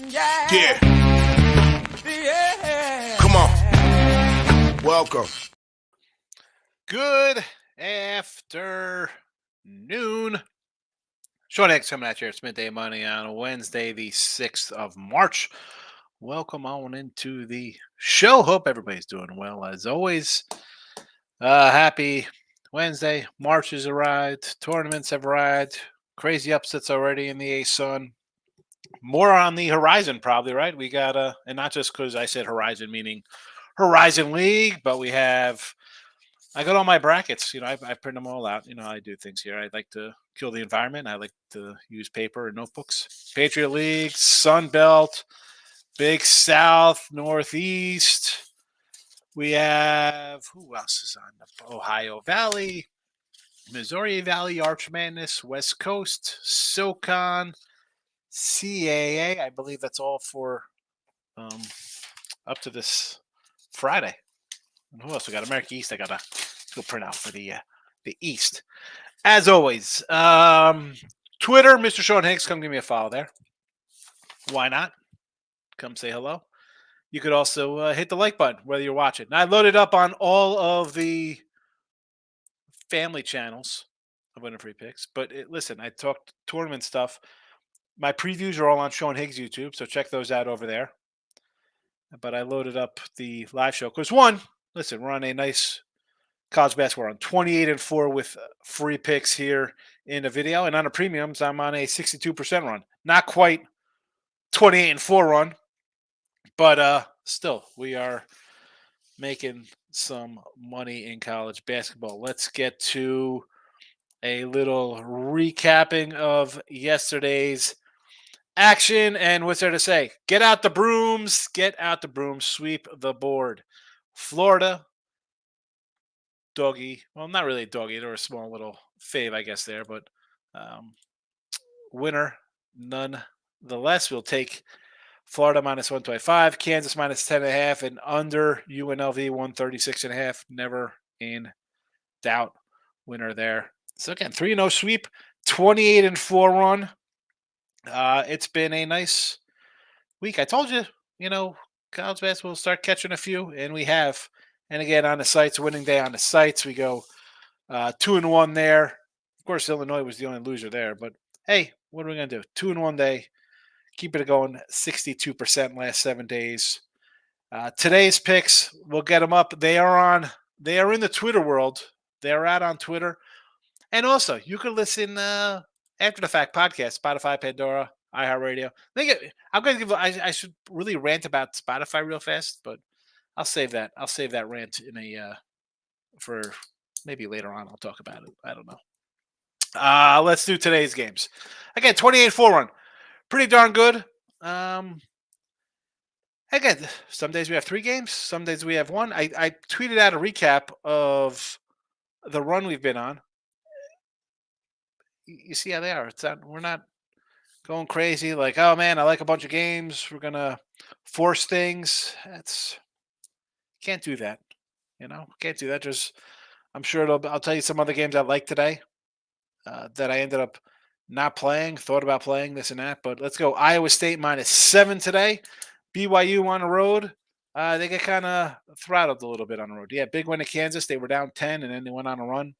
Yeah. Come on. Welcome. Good afternoon. Sean Higgs coming at you. It's Midday Money on Wednesday, the 6th of March. Welcome on into the show. Hope everybody's doing well as always. Happy Wednesday. March has arrived. Tournaments have arrived. Crazy upsets already in the A-Sun. More on the horizon, probably, right? We got and not just because I said horizon, meaning Horizon League, but we have. I got all my brackets. I print them all out. I do things here. I like to kill the environment. I like to use paper and notebooks. Patriot League, Sun Belt, Big South, Northeast. We have who else is on the Ohio Valley, Missouri Valley, Arch Madness, West Coast, SoCon, CAA. I believe that's all for up to this Friday. And who else we got? America East. I got to go print out for the East. As always, Twitter, Mr. Sean Higgs. Come give me a follow there. Why not? Come say hello. You could also hit the like button, whether you're watching. Now, I loaded up on all of the family channels of Winning Free Picks. But listen, I talked tournament stuff. My previews are all on Sean Higgs YouTube, so check those out over there. But I loaded up the live show because listen, we're on a nice college basketball run, 28-4 with free picks here in the video, and on the premiums, I'm on a 62% run. Not quite 28-4 run, but still, we are making some money in college basketball. Let's get to a little recapping of yesterday's action. And what's there to say? Get out the brooms, sweep the board. Florida, doggy. Well, not really doggy. There was a small little fave, I guess, there. But winner, nonetheless. We'll take Florida minus 125, Kansas minus 10.5, and under UNLV 136.5. Never in doubt. Winner there. So again, 3-0 sweep, 28-4 run. It's been a nice week. I told you, college basketball will start catching a few, and we have. And again, on the sites, winning day on the sites, we go 2-1 there. Of course, Illinois was the only loser there, but hey, what are we going to do? 2-1 day. Keep it going, 62% last 7 days. Today's picks, we'll get them up. They are in the Twitter world. They're out on Twitter. And also, you can listen after the fact podcast, Spotify, Pandora, iHeartRadio. I'm going to give. I should really rant about Spotify real fast, but I'll save that. I'll save that rant for maybe later on. I'll talk about it. I don't know. Let's do today's games. Again, 28-4 run, pretty darn good. Again, some days we have 3 games, some days we have 1. I tweeted out a recap of the run we've been on. You see how they are. We're not going crazy like, oh man, I like a bunch of games. We're gonna force things. Can't do that. Can't do that. I'm sure I'll tell you some other games I like today that I ended up not playing. Thought about playing this and that, but let's go. Iowa State minus 7 today. BYU on the road. They get kind of throttled a little bit on the road. Yeah, big win at Kansas. They were down 10 and then they went on a run.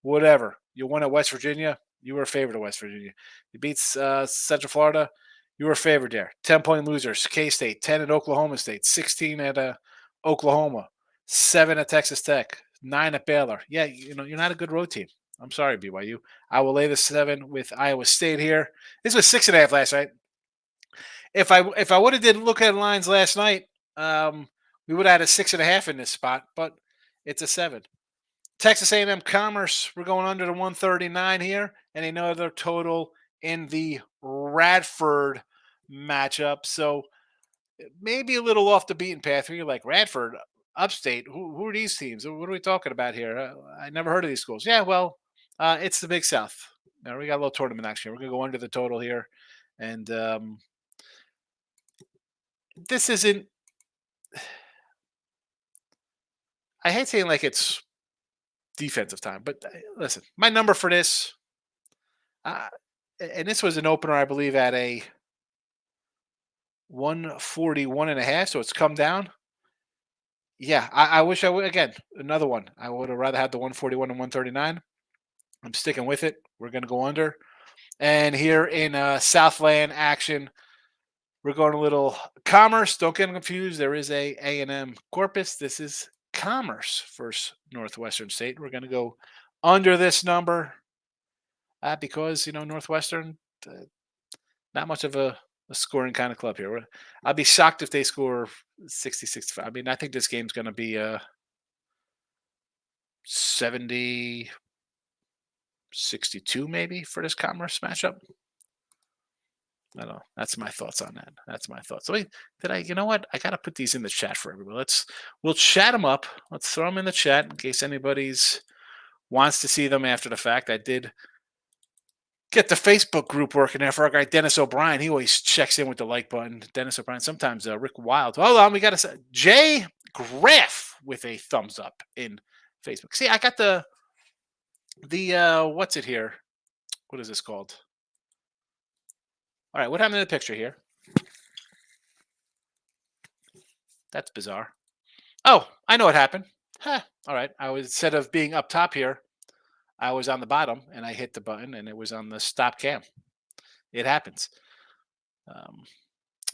Whatever. You won at West Virginia. You were favored at West Virginia. You beat Central Florida. You were favored there. 10-point losers. K-State. 10 at Oklahoma State. 16 at Oklahoma. 7 at Texas Tech. 9 at Baylor. Yeah, you're not a good road team. I'm sorry, BYU. I will lay the 7 with Iowa State here. This was 6.5 last night. If I would have did look at lines last night, we would have had a 6.5 in this spot, but it's a 7. Texas A&M Commerce, we're going under the 139 here, and another total in the Radford matchup. So maybe a little off the beaten path. You're like, Radford, upstate, who are these teams? What are we talking about here? I never heard of these schools. Yeah, well, it's the Big South. Now, we got a little tournament action. We're going to go under the total here. And this isn't – I hate saying like it's defensive time, but listen, my number for this and this was an opener, I believe, at a 141.5. So it's come down. Yeah, I wish I would. Again, another one. I would have rather had the 141 and 139. I'm sticking with it. We're going to go under. And here in Southland action, we're going a little Commerce. Don't get confused. There is A&M Corpus. This is Commerce versus Northwestern State. We're going to go under this number because, Northwestern, not much of a scoring kind of club here. I'll be shocked if they score 60, 65. I mean, I think this game's going to be 70, 62 maybe for this Commerce matchup. I don't know. That's my thoughts on that. That's my thoughts. So you know what? I got to put these in the chat for everybody. We'll chat them up. Let's throw them in the chat in case anybody's wants to see them after the fact. I did get the Facebook group working there for our guy Dennis O'Brien. He always checks in with the like button. Dennis O'Brien. Sometimes Rick Wild. Hold on, we got to Jay Graff with a thumbs up in Facebook. See, I got the what's it here? What is this called? All right, what happened to the picture here? That's bizarre. Oh, I know what happened. Huh. All right, I was instead of being up top here, I was on the bottom and I hit the button and it was on the stop cam. It happens.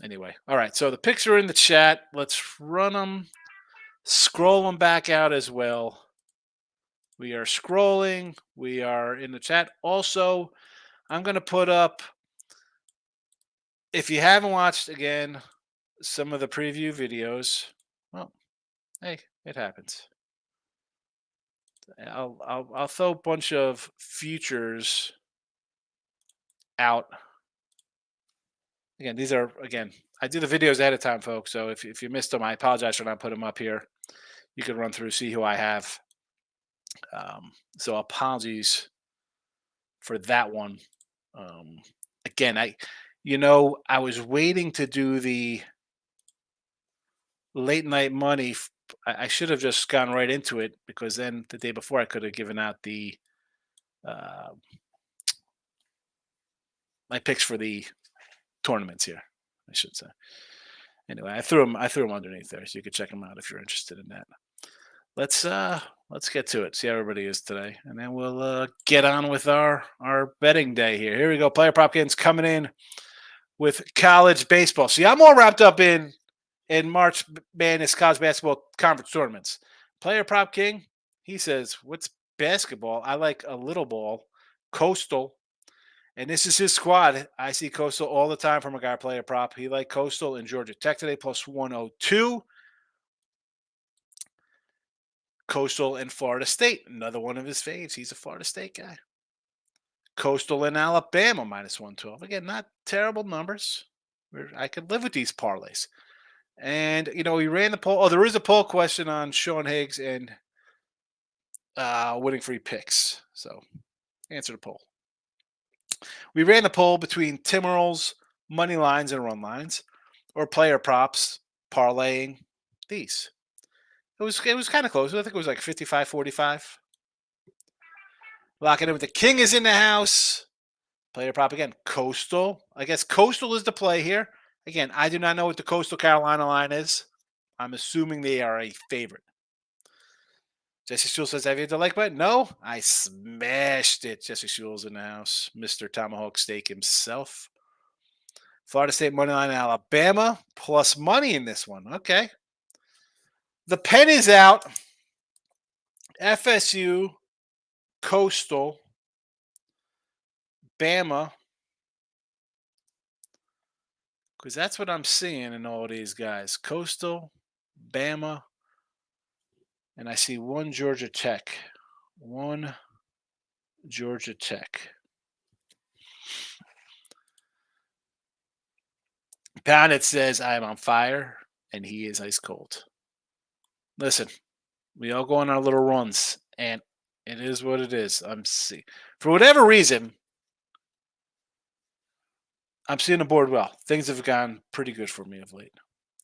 Anyway, all right. So the pics are in the chat. Let's run them. Scroll them back out as well. We are scrolling. We are in the chat. Also, I'm going to put up, if you haven't watched, again, some of the preview videos. Well, hey, it happens. I'll throw a bunch of futures out. Again, these are, I do the videos ahead of time, folks. So if you missed them, I apologize for not putting them up here. You can run through, see who I have. So apologies for that one. Again, I was waiting to do the late night money. I should have just gone right into it because then the day before I could have given out the my picks for the tournaments here, I should say. Anyway, I threw them underneath there, so you could check them out if you're interested in that. Let's get to it. See how everybody is today, and then we'll get on with our betting day here. Here we go. Player Prop King's coming in with college baseball. See, I'm all wrapped up in March Madness college basketball conference tournaments. Player Prop King, he says, "What's basketball? I like a little ball, Coastal." And this is his squad. I see Coastal all the time from a guy Player Prop. He liked Coastal and Georgia Tech today, plus 102. Coastal and Florida State, another one of his faves. He's a Florida State guy. Coastal and Alabama, minus 112. Again, not terrible numbers. I could live with these parlays. And, he ran the poll. Oh, there is a poll question on Sean Higgs and winning free picks. So answer the poll. We ran the poll between Timberwolves, money lines, and run lines, or player props, parlaying these. It was kind of close. I think it was like 55-45. Locking in with the King is in the house. Player prop again. Coastal. I guess Coastal is the play here. Again, I do not know what the Coastal Carolina line is. I'm assuming they are a favorite. Jesse Schul says, have you hit the like button? No, I smashed it. Jesse Schul's in the house. Mr. Tomahawk Steak himself. Florida State money line in Alabama. Plus money in this one. Okay. The pen is out. FSU, Coastal, Bama. Because that's what I'm seeing in all these guys. Coastal, Bama, and I see one Georgia Tech. One Georgia Tech. Pounded says, I am on fire, and he is ice cold. Listen, we all go on our little runs, and it is what it is. For whatever reason, I'm seeing the board well. Things have gone pretty good for me of late.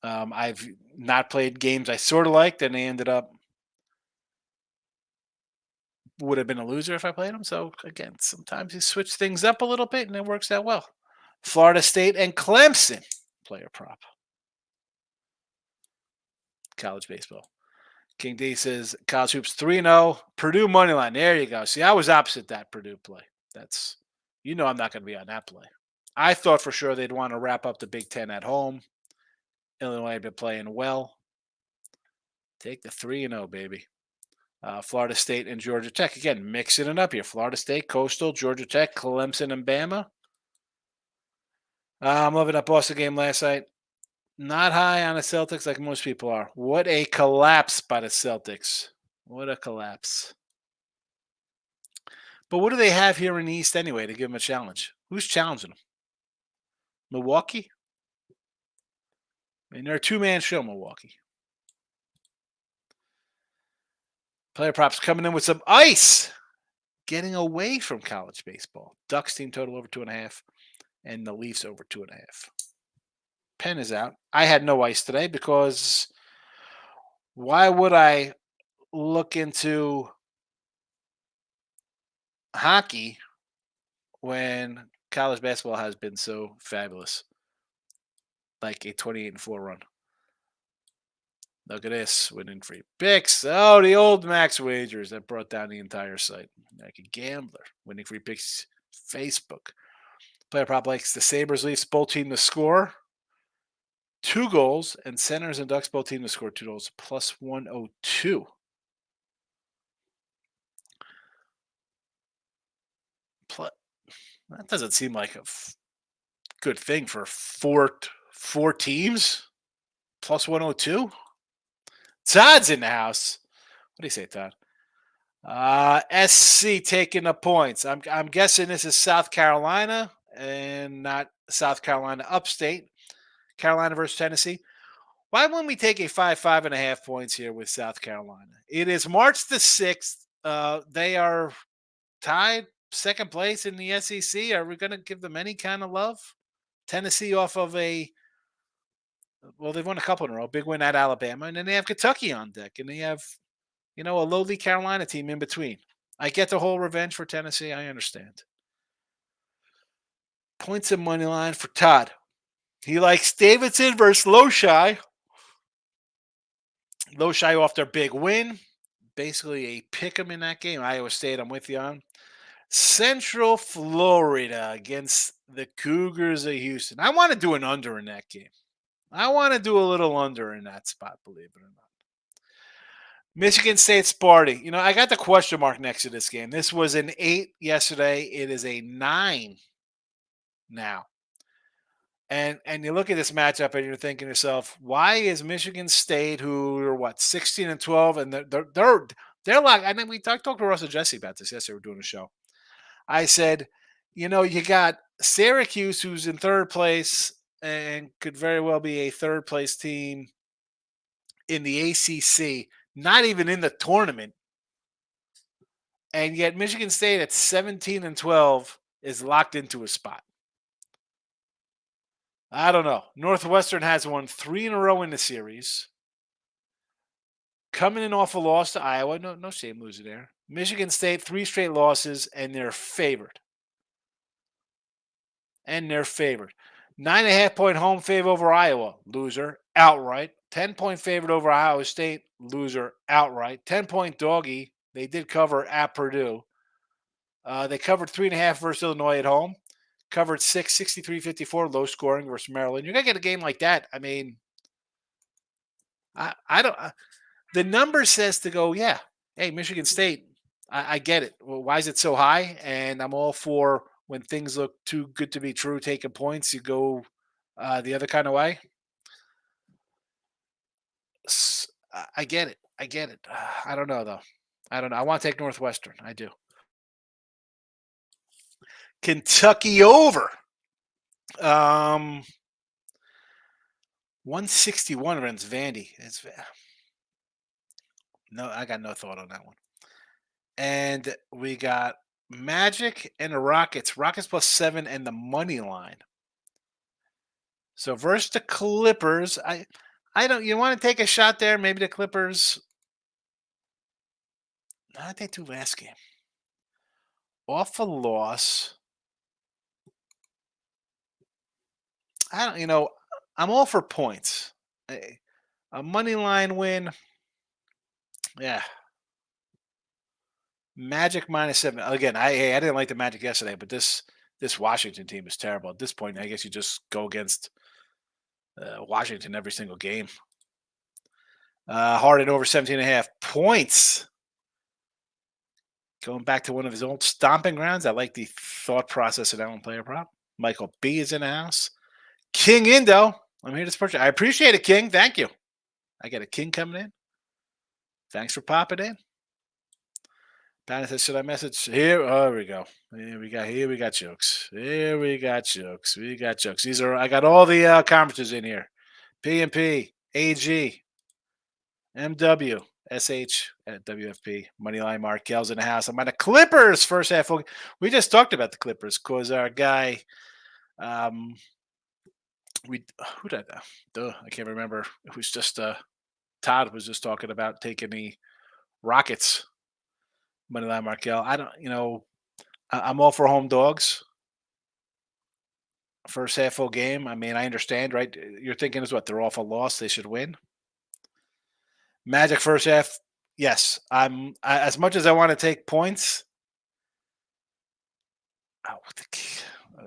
I've not played games I sort of liked, and they ended up would have been a loser if I played them. So, again, sometimes you switch things up a little bit, and it works out well. Florida State and Clemson. player prop. College baseball. King D says college hoops 3-0. Purdue money line. There you go. See, I was opposite that Purdue play. That's I'm not going to be on that play. I thought for sure they'd want to wrap up the Big Ten at home. Illinois had been playing well. Take the 3-0, baby. Florida State and Georgia Tech. Again, mixing it up here. Florida State, Coastal, Georgia Tech, Clemson, and Bama. I'm loving that Boston game last night. Not high on the Celtics like most people are. What a collapse by the Celtics. What a collapse. But what do they have here in the East anyway to give them a challenge? Who's challenging them? Milwaukee? I mean, they're a two-man show, Milwaukee. Player props coming in with some ice. Getting away from college baseball. Ducks team total over 2.5. And the Leafs over 2.5. Pen is out. I had no ice today because why would I look into hockey when college basketball has been so fabulous? Like a 28-4 run. Look at this, winning free picks. Oh, the old max wagers that brought down the entire site. Like a gambler. Winning free picks, Facebook. Player prop likes the Sabres, Leafs, both team to score 2 goals, and Senators and Ducks both team to score 2 goals, plus 102. That doesn't seem like a good thing for four teams. Plus 102. Todd's in the house. What do you say, Todd? SC taking the points. I'm guessing this is South Carolina and not South Carolina upstate. Carolina versus Tennessee. Why wouldn't we take a 5.5 points here with South Carolina? It is March the 6th. They are tied second place in the SEC. Are we going to give them any kind of love? Tennessee off of they've won a couple in a row. Big win at Alabama. And then they have Kentucky on deck. And they have, a lowly Carolina team in between. I get the whole revenge for Tennessee. I understand. Points and money line for Todd. He likes Davidson versus Loshai. Loshai off their big win. Basically a pick 'em in that game. Iowa State, I'm with you on. Central Florida against the Cougars of Houston. I want to do an under in that game. I want to do a little under in that spot, believe it or not. Michigan State Sparty. I got the question mark next to this game. This was an 8 yesterday. It is a 9 now. And you look at this matchup and you're thinking to yourself, why is Michigan State, who are 16-12, and they're like, I think we talked to Russell Jesse about this yesterday. We're doing a show. I said, you got Syracuse, who's in third place and could very well be a third place team in the ACC, not even in the tournament. And yet Michigan State at 17-12 is locked into a spot. I don't know. Northwestern has won 3 in a row in the series. Coming in off a loss to Iowa. No shame losing there. Michigan State, 3 straight losses, and they're favored. 9.5-point home favor over Iowa. Loser. Outright. 10-point favorite over Ohio State. Loser. Outright. 10-point doggy. They did cover at Purdue. They covered 3.5 versus Illinois at home. Covered 6, 63-54, low scoring versus Maryland. You're going to get a game like that. I mean, I don't the number says to go, yeah, hey, Michigan State, I get it. Well, why is it so high? And I'm all for when things look too good to be true, taking points, you go the other kind of way. I get it. I don't know, though. I don't know. I want to take Northwestern. I do. Kentucky over. 161 runs Vandy. I got no thought on that one. And we got Magic and the Rockets. Rockets plus 7 and the money line. So versus the Clippers, I don't. You want to take a shot there? Maybe the Clippers. How did they do last game? Off a loss. I'm all for points. A money line win. Yeah. Magic -7. Again, I didn't like the Magic yesterday, but this Washington team is terrible. At this point, I guess you just go against Washington every single game. Harden over 17.5 points. Going back to one of his old stomping grounds. I like the thought process of that one player prop. Michael B is in the house. King Indo. I'm here to support you. I appreciate it, King. Thank you. I got a King coming in. Thanks for popping in. Banner says, should I message here? Oh, here we go. Here we got jokes. Here we got jokes. We got jokes. I got all the conferences in here. PMP, AG, MW, SH, WFP, Moneyline Markel's in the house. I'm on the Clippers first half. We just talked about the Clippers because our guy, I can't remember. It was just Todd was just talking about taking the Rockets. Moneyline Markel. I'm all for home dogs. First half full game. I mean, I understand, right? You're thinking is what they're off a loss. They should win. Magic first half. Yes, as much as I want to take points. I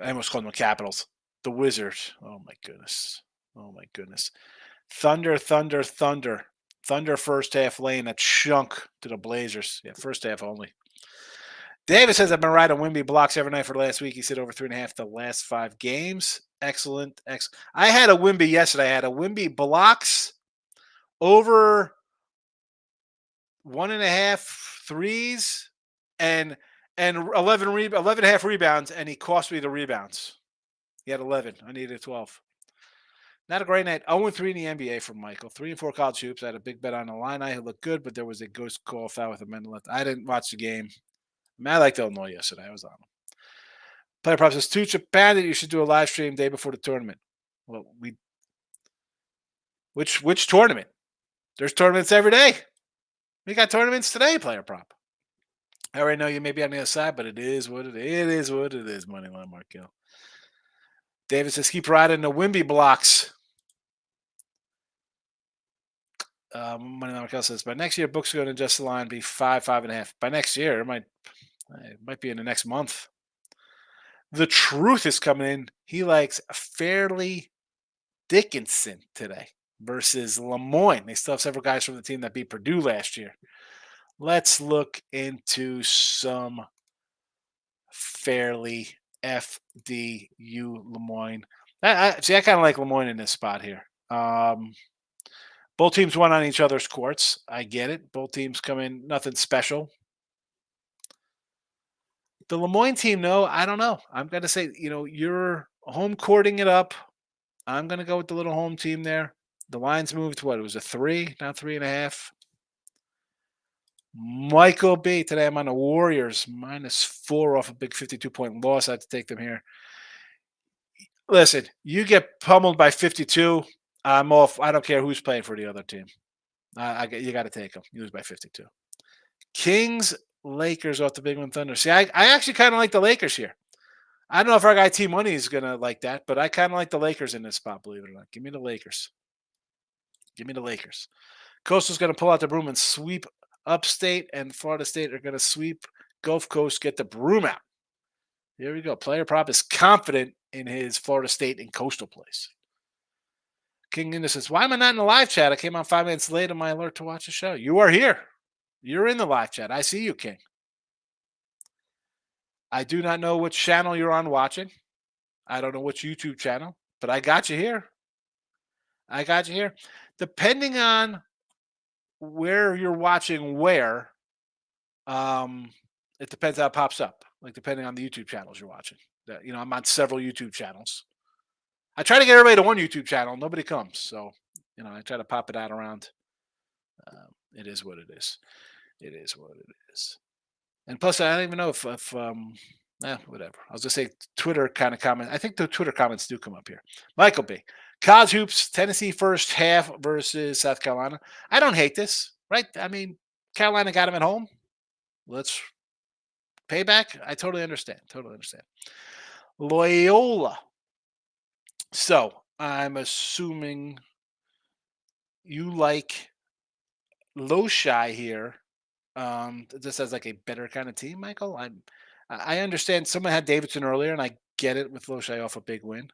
almost called them Capitals. The Wizards. Oh my goodness. Thunder. Thunder first half laying a chunk to the Blazers. Yeah, first half only. David says, I've been riding Wimby blocks every night for the last week. He said over 3.5 the last 5 games. Excellent. I had a Wimby yesterday. I had a Wimby blocks over 1.5 threes and 11.5 rebounds, and he cost me the rebounds. He had 11. I needed 12. Not a great night. 0-3 in the NBA from Michael. 3 and 4 college hoops. I had a big bet on the line. I looked good, but there was a ghost call foul with a minute left. I didn't watch the game. I liked Illinois yesterday. I was on them. Player Prop says, to Japan that you should do a live stream day before the tournament. Well, which tournament? There's tournaments every day. We got tournaments today, Player Prop. I already know you may be on the other side, but it is what it is. Moneyline Markel. David says, keep riding the Wimby blocks. Moneyline Markel says, by next year, books are going to adjust the line, be 5.5. By next year, it might be in the next month. The truth is coming in. He likes Fairleigh Dickinson today versus Lemoyne. They still have several guys from the team that beat Purdue last year. Let's look into some Fairleigh FDU Lemoyne. I kind of like Lemoyne in this spot here. Both teams won on each other's courts. I get it. Both teams come in, nothing special. The Lemoyne team, no, I don't know. I'm going to say, you're home courting it up. I'm going to go with the little home team there. The line's moved to what? It was a 3, now 3.5. Michael B. Today I'm on the Warriors, -4 off a big 52-point loss. I have to take them here. Listen, you get pummeled by 52. I'm off. I don't care who's playing for the other team. You got to take them. You lose by 52. Kings, Lakers off the Big One Thunder. See, I actually kind of like the Lakers here. I don't know if our guy T Money is going to like that, but I kind of like the Lakers in this spot, believe it or not. Give me the Lakers. Coastal's going to pull out the broom and sweep Upstate, and Florida State are going to sweep Gulf Coast, get the broom out. Here we go. Player Prop is confident in his Florida State and Coastal place. King Inda says, why am I not in the live chat? I came on 5 minutes late on my alert to watch the show. You are here. You're in the live chat. I see you, King. I do not know which channel you're on watching. I don't know which YouTube channel, but I got you here. Depending on where you're watching it depends how it pops up. Like, depending on the YouTube channels you're watching. I'm on several YouTube channels. I try to get everybody to one YouTube channel. Nobody comes. So, I try to pop it out around. It is what it is. And plus, I don't even know if whatever. I was going to say Twitter kind of comment. I think the Twitter comments do come up here. Michael B. College hoops, Tennessee first half versus South Carolina. I don't hate this, right? I mean, Carolina got him at home. Let's pay back. I totally understand. Loyola. So, I'm assuming you like Loshai here. Just as like a better kind of team, Michael. I understand someone had Davidson earlier, and I get it with Loshai off a big win.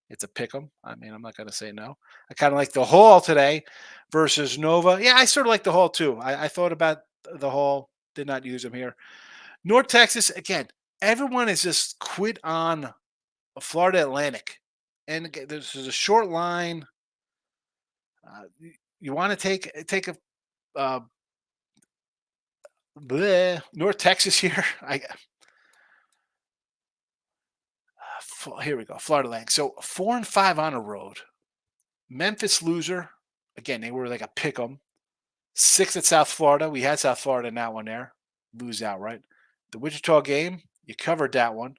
It's a pick 'em. I mean, I'm not going to say no. I kind of like the Hall today versus Nova. Yeah, I sort of like the Hall too. I thought about the Hall, did not use them here. North Texas, again, everyone is just quit on Florida Atlantic. And this is a short line. You want to take a uh, North Texas here. Here we go. Florida Atlantic. So 4-5 on the road. Memphis loser. Again, they were like a pick 'em. 6 at South Florida. We had South Florida in that one there. Lose outright. The Wichita game, you covered that one.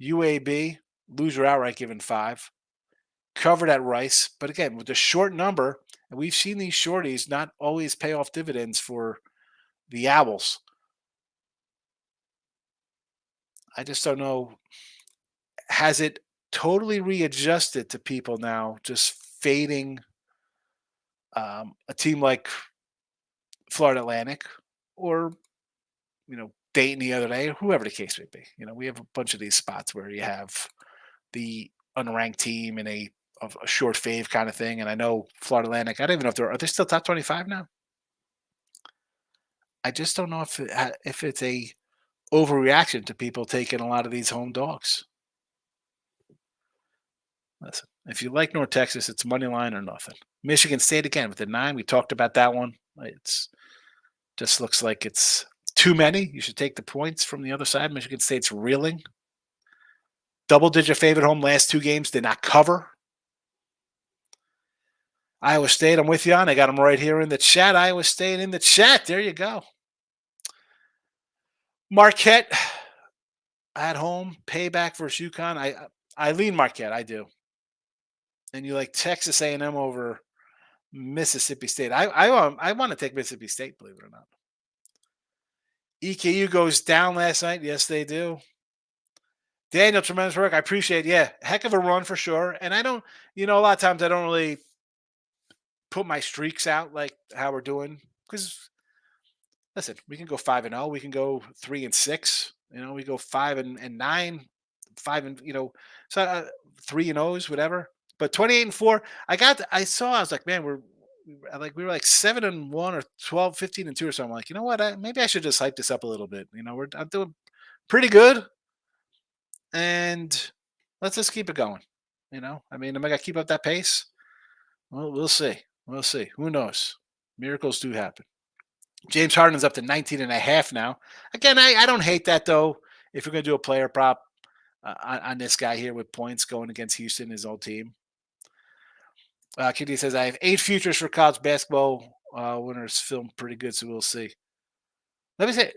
UAB, loser outright given 5. Covered at Rice. But again, with the short number, and we've seen these shorties not always pay off dividends for the Owls. I just don't know. Has it totally readjusted to people now just fading a team like Florida Atlantic or Dayton the other day, or whoever the case may be. We have a bunch of these spots where you have the unranked team in a short fave kind of thing. And I know Florida Atlantic. I don't even know if are they still top 25 now. I just don't know if it's a overreaction to people taking a lot of these home dogs. Listen, if you like North Texas, it's money line or nothing. Michigan State again with the 9. We talked about that one. It's just looks like it's too many. You should take the points from the other side. Michigan State's reeling. Double-digit favorite home last 2 games, did not cover. Iowa State, I'm with you on. I got them right here in the chat. Iowa State in the chat. There you go. Marquette at home, payback versus UConn. I lean Marquette. I do. And you like Texas A&M over Mississippi State. I want to take Mississippi State, believe it or not. EKU goes down last night. Yes, they do. Daniel, tremendous work. I appreciate it. Yeah, heck of a run for sure. And I don't, a lot of times I don't really put my streaks out like how we're doing. Because listen, we can go 5-0. We can go 3-6. We go 5-9, 3-0s, whatever. But 28-4, I was like, man, we were like 7-1 or 12, 15-2 or something. I'm like, you know what? Maybe I should just hype this up a little bit. I'm doing pretty good. And let's just keep it going. Am I gonna keep up that pace? Well, we'll see. We'll see. Who knows? Miracles do happen. James Harden's up to 19.5 now. Again, I don't hate that though. If you're gonna do a player prop on this guy here with points going against Houston, his old team. Kitty says I have 8 futures for college basketball winners. Film pretty good, so we'll see. Let me say,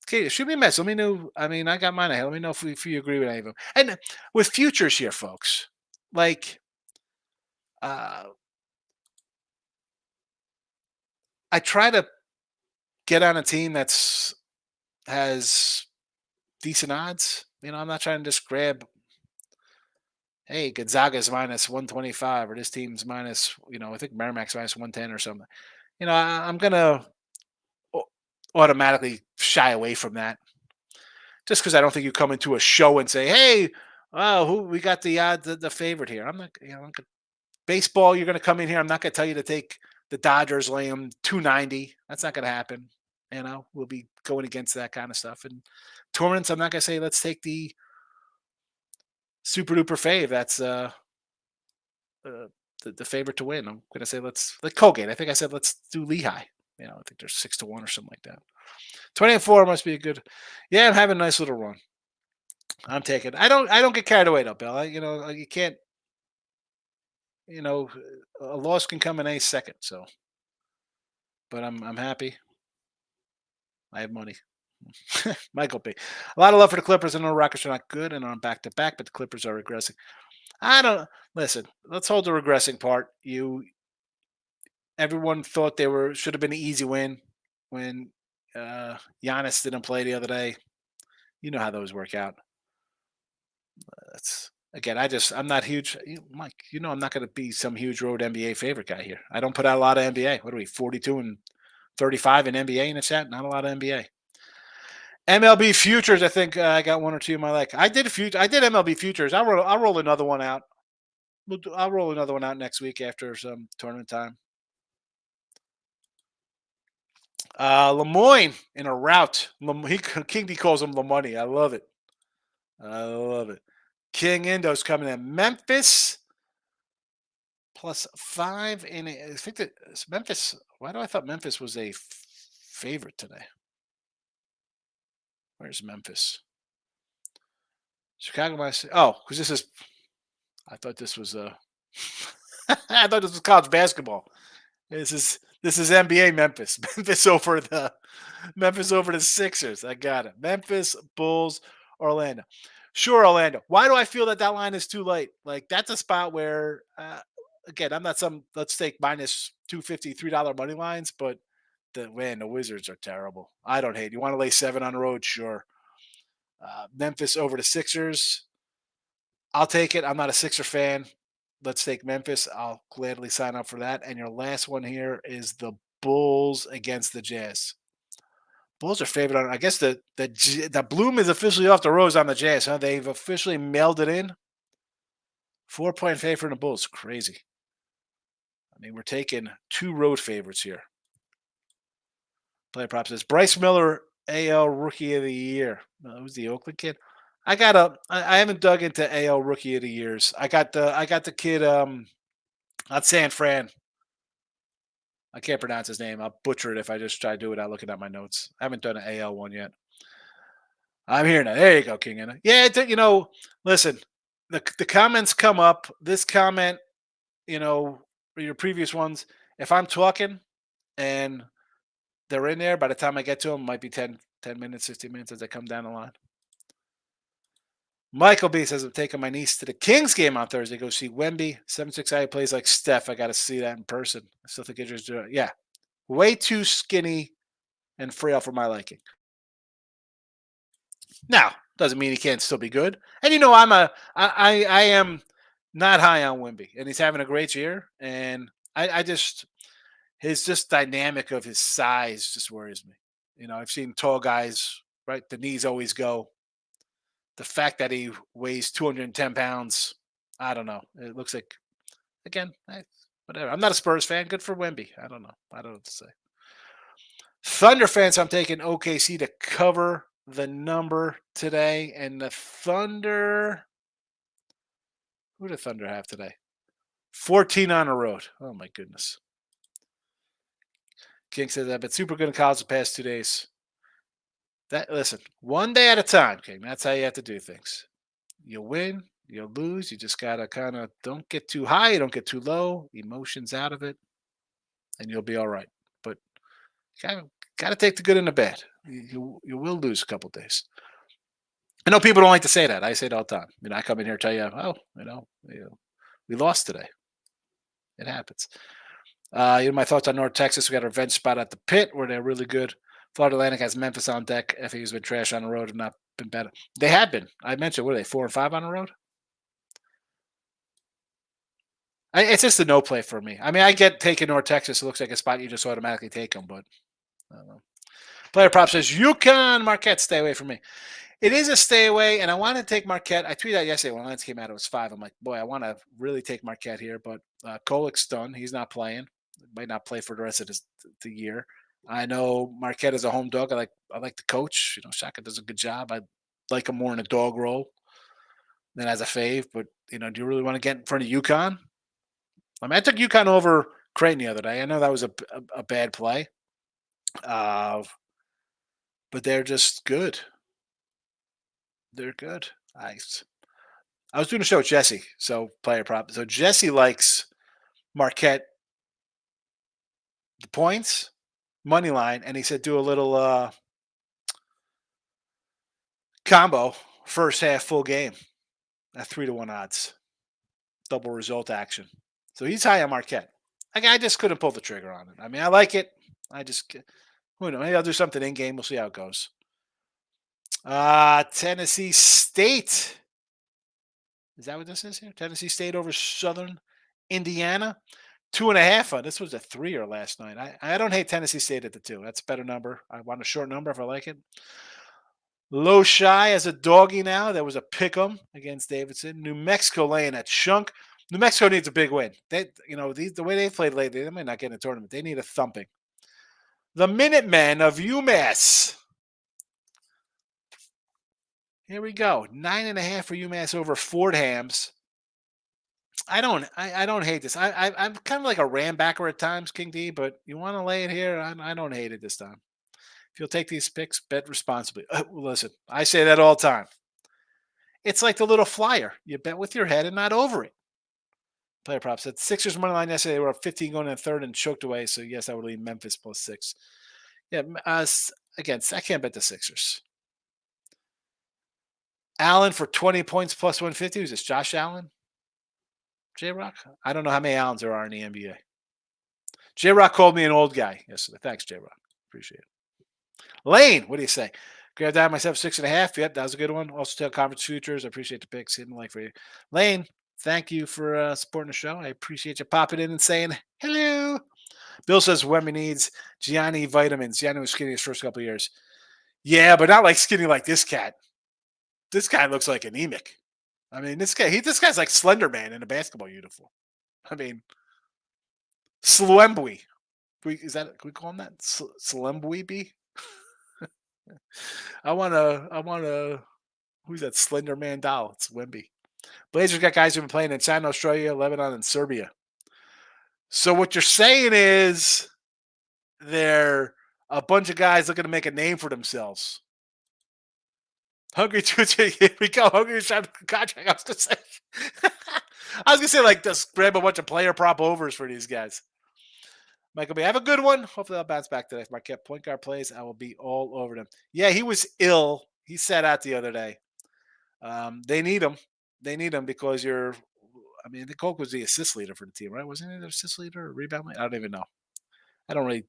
okay, shoot me a message. Let me know. I mean, I got mine ahead. Let me know if you agree with any of them. And with futures here, folks, like, I try to get on a team has decent odds. I'm not trying to just grab, hey, Gonzaga's minus 125 or this team's minus, I think Merrimack's minus 110 or something. I'm gonna automatically shy away from that. Just because I don't think you come into a show and say, "Hey, who we got the favorite here." I'm not, baseball. You're going to come in here. I'm not going to tell you to take the Dodgers, lay them 290. That's not going to happen. We'll be going against that kind of stuff. And tournaments, I'm not going to say let's take the super duper fave. That's the favorite to win. I'm going to say let's like Colgate. I think I said let's do Lehigh. I think there's 6-1 or something like that. 24 must be a good. Yeah, I'm having a nice little run. I'm taking. I don't get carried away though, Bill. You can't. A loss can come in any second. So, but I'm happy. I have money. Michael B. A lot of love for the Clippers. I know the Rockets are not good and on back to back, but the Clippers are regressing. I don't listen. Let's hold the regressing part. Everyone thought should have been an easy win when Giannis didn't play the other day. You know how those work out. Again, I'm not huge. Mike, I'm not going to be some huge road NBA favorite guy here. I don't put out a lot of NBA. What are we, 42 and 35 in NBA in the chat? Not a lot of NBA. MLB futures. I think I got one or two in my like. I did MLB futures. I'll roll another one out. I'll roll another one out next week after some tournament time. Lemoyne in a rout. King D calls him the money. I love it. I love it. King Indo's coming in. Memphis +5 in I think that Memphis. Why do I thought Memphis was a favorite today? Where's Memphis? Chicago minus. Oh, because this is. I thought this was I thought this was college basketball. This is NBA Memphis. Memphis over the Sixers. I got it. Memphis, Bulls, Orlando. Sure, Orlando. Why do I feel that line is too late? Like that's a spot where again, I'm not some let's take minus 250 $3 money lines, but the Wizards are terrible. I don't hate. You want to lay 7 on the road? Sure. Memphis over the Sixers. I'll take it. I'm not a Sixer fan. Let's take Memphis. I'll gladly sign up for that. And your last one here is the Bulls against the Jazz. Bulls are favored on. I guess the bloom is officially off the rose on the Jazz. Huh? They've officially mailed it in. 4-point favorite in the Bulls. Crazy. I mean, we're taking 2 road favorites here. Player prop says Bryce Miller, AL Rookie of the Year. Who's the Oakland kid? I haven't dug into AL Rookie of the Years. I got the kid not San Fran. I can't pronounce his name. I'll butcher it if I just try to do it without looking at my notes. I haven't done an AL one yet. I'm here now. There you go, King. Yeah, listen, the comments come up. This comment, your previous ones. If I'm talking and they're in there, by the time I get to them, it might be 10 minutes, 15 minutes as I come down the line. Michael B says, I'm taking my niece to the Kings game on Thursday. Go see Wemby. 7'6" plays like Steph. I got to see that in person. I still think Idris do it. Yeah. Way too skinny and frail for my liking. Now, doesn't mean he can't still be good. And I am not high on Wemby. And he's having a great year. And his just dynamic of his size just worries me. I've seen tall guys, right? The knees always go. The fact that he weighs 210 pounds, I don't know. It looks like, again, whatever. I'm not a Spurs fan. Good for Wemby. I don't know. I don't know what to say. Thunder fans, I'm taking OKC to cover the number today. And the Thunder, who did the Thunder have today? 14 on the road. Oh, my goodness. King says, I've been super good in college the past 2 days. Listen, one day at a time, King. That's how you have to do things. You win, you lose. You just gotta kind of don't get too high, don't get too low. Emotions out of it, and you'll be all right. But gotta take the good and the bad. You will lose a couple days. I know people don't like to say that. I say it all the time. I come in here and tell you, we lost today. It happens. My thoughts on North Texas. We got a revenge spot at the pit where they're really good. Florida Atlantic has Memphis on deck. FAU's been trash on the road and not been better. They have been. I mentioned, what are they, 4 and 5 on the road? It's just a no play for me. I mean, I get taking North Texas. It looks like a spot you just automatically take them, but I don't know. Player prop says, UConn, Marquette, stay away from me. It is a stay away, and I want to take Marquette. I tweeted out yesterday when lines came out, it was 5. I'm like, boy, I want to really take Marquette here, but Kolik's done. He's not playing. Might not play for the rest of the year. I know Marquette is a home dog. I like the coach. Shaka does a good job. I like him more in a dog role than as a fave. But do you really want to get in front of UConn? I mean, I took UConn over Creighton the other day. I know that was a bad play, but they're just good. They're good. I was doing a show with Jesse, so player prop. So Jesse likes Marquette the points. Money line, and he said do a little combo first half full game at 3-1 odds, double result action. So he's high on Marquette. I just couldn't pull the trigger on it. I mean, I like it. Who knows? Maybe I'll do something in game. We'll see how it goes. Tennessee State Is that what this is here? Tennessee State over Southern Indiana. 2.5. This was a 3-er last night. I don't hate Tennessee State at the 2. That's a better number. I want a short number if I like it. Low Shy as a doggy now. There was a pick 'em against Davidson. New Mexico laying at Shunk. New Mexico needs a big win. The way they played lately, they might not get in a tournament. They need a thumping. The Minutemen of UMass. Here we go. 9.5 for UMass over Fordham's. I don't hate this. I'm kind of like a rambacker at times, King D, but you want to lay it here? I don't hate it this time. If you'll take these picks, bet responsibly. Listen, I say that all the time. It's like the little flyer. You bet with your head and not over it. Player props. At Sixers money line yesterday, they were up 15 going in the third and choked away. So yes, I would leave Memphis +6. Yeah, again, I can't bet the Sixers. Allen for 20 points +150. Who's this? Josh Allen? J Rock? I don't know how many Allens there are in the NBA. J Rock called me an old guy yesterday. Thanks, J Rock. Appreciate it. Lane, what do you say? Grab down myself 6.5. Yep, that was a good one. Also tell conference futures. I appreciate the picks. Hitting like for you. Lane, thank you for supporting the show. I appreciate you popping in and saying hello. Bill says Wemby needs Gianni vitamins. Gianni was skinny his first couple of years. Yeah, but not like skinny like this cat. This guy looks like anemic. I mean, this guy's like Slender Man in a basketball uniform. I mean, Slembui. Can we call him that? Slembui? I want to. Who's that Slender Man doll? It's Wemby. Blazers got guys who've been playing in China, Australia, Lebanon, and Serbia. So what you're saying is they're a bunch of guys looking to make a name for themselves. Hungry Tuesday, here we go. Hungry contract. I was gonna say, like, just grab a bunch of player prop overs for these guys. Michael B, have a good one. Hopefully, I'll bounce back today. If Marquette point guard plays, I will be all over them. Yeah, he was ill. He sat out the other day. They need him. They need him because I mean, the Coke was the assist leader for the team, right? Wasn't he the assist leader or rebound leader? I don't even know. I don't really.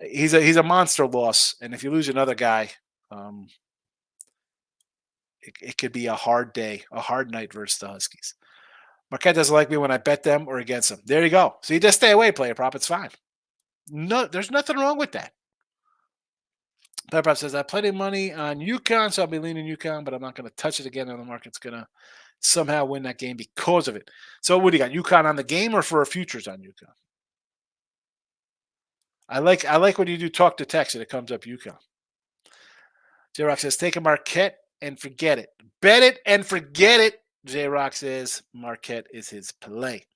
He's a monster loss, and if you lose another guy, it could be a hard day, a hard night versus the Huskies. Marquette doesn't like me when I bet them or against them. There you go. So you just stay away, player prop. It's fine. No, there's nothing wrong with that. Player prop says I have plenty of money on UConn, so I'll be leaning UConn, but I'm not going to touch it again. And the market's going to somehow win that game because of it. So what do you got? UConn on the game or for futures on UConn? I like when you do talk to text and it comes up UConn. J Rock says take a Marquette and forget it. Bet it and forget it. J Rock says Marquette is his play.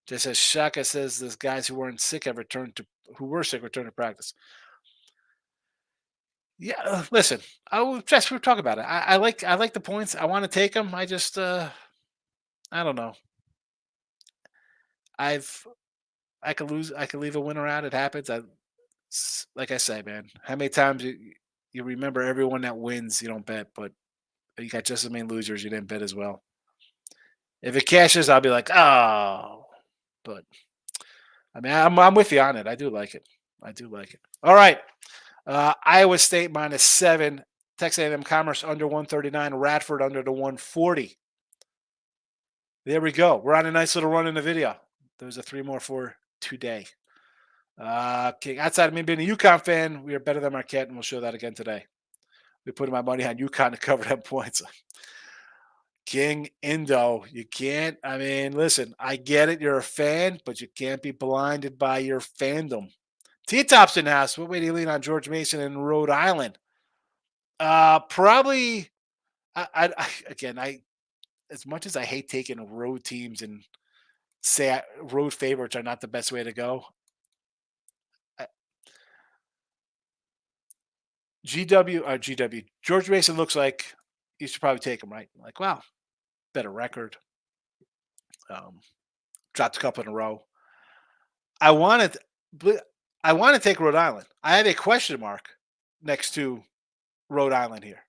Just as Shaka says, there's guys who were sick returned to practice. Yeah, listen, we'll talk about it. I like the points. I want to take them. I just I don't know. I could lose. I could leave a winner out. It happens. Like I say, man. How many times you remember everyone that wins, you don't bet, but you got just as many losers you didn't bet as well. If it cashes, I'll be like, oh, but I mean, I'm with you on it. I do like it. All right. Iowa State -7. Texas A&M Commerce under 139. Radford under the 140. There we go. We're on a nice little run in the video. There's a 3 more for today. Okay, outside of me being a UConn fan, we are better than Marquette, and we'll show that again today. We're putting my money on UConn to cover them points. King Indo, you can't. I mean, listen, I get it. You're a fan, but you can't be blinded by your fandom. T-Top's in the house. What way do you lean on George Mason in Rhode Island? Probably. Again, as much as I hate taking road teams and say road favorites are not the best way to go. GW. George Mason looks like you should probably take him, right? Like, wow, better record. Dropped a couple in a row. I want to take Rhode Island. I have a question mark next to Rhode Island here.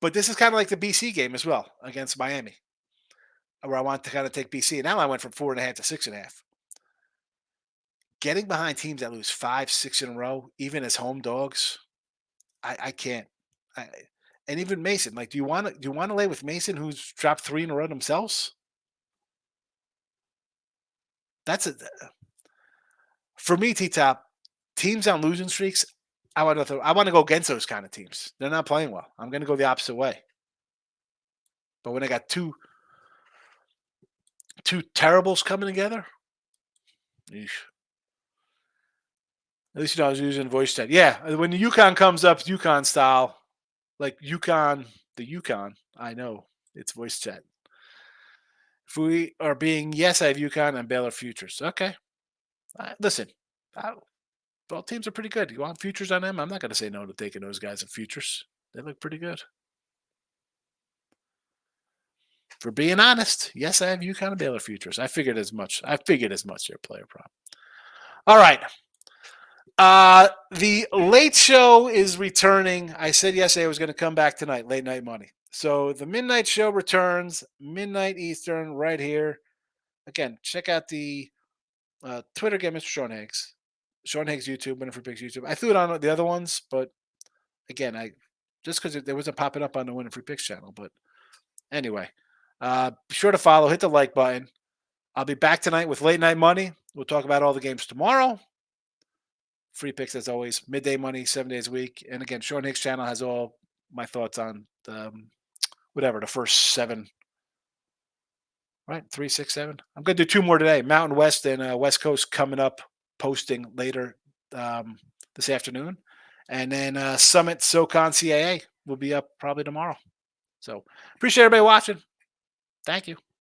But this is kind of like the BC game as well against Miami, where I want to kind of take BC. And now I went from 4.5 to 6.5. Getting behind teams that lose 5, 6 in a row, even as home dogs, I can't. and even Mason. Like, do you want to lay with Mason, who's dropped 3 in a row themselves? That's a For me, T Top. Teams on losing streaks. I want to go against those kind of teams. They're not playing well. I'm going to go the opposite way. But when I got two terribles coming together, eesh. At least I was using voice chat. Yeah, when the Yukon comes up, Yukon style, like Yukon, the Yukon. I know it's voice chat. If we are being yes, I have Yukon and Baylor futures. Okay, listen, I, both teams are pretty good. You want futures on them? I'm not going to say no to taking those guys in futures. They look pretty good. For being honest, yes, I have UConn and Baylor futures. I figured as much. Their player prop. All right. The late show is returning. I said yesterday I was going to come back tonight, late night money. So the midnight show returns, midnight Eastern, right here. Again, check out the Twitter again, Mr. Sean Higgs. Sean Higgs YouTube, Winning Free Picks YouTube. I threw it on the other ones, but again, just because there wasn't popping up on the Winning Free Picks channel. But anyway, be sure to follow, hit the like button. I'll be back tonight with late night money. We'll talk about all the games tomorrow. Free picks as always, midday money, 7 days a week. And again, Sean Hicks channel has all my thoughts on the first 7. Right, 3, 6, 7. I'm going to do 2 more today. Mountain West and West Coast coming up, posting later this afternoon. And then Summit SoCon CAA will be up probably tomorrow. So appreciate everybody watching. Thank you.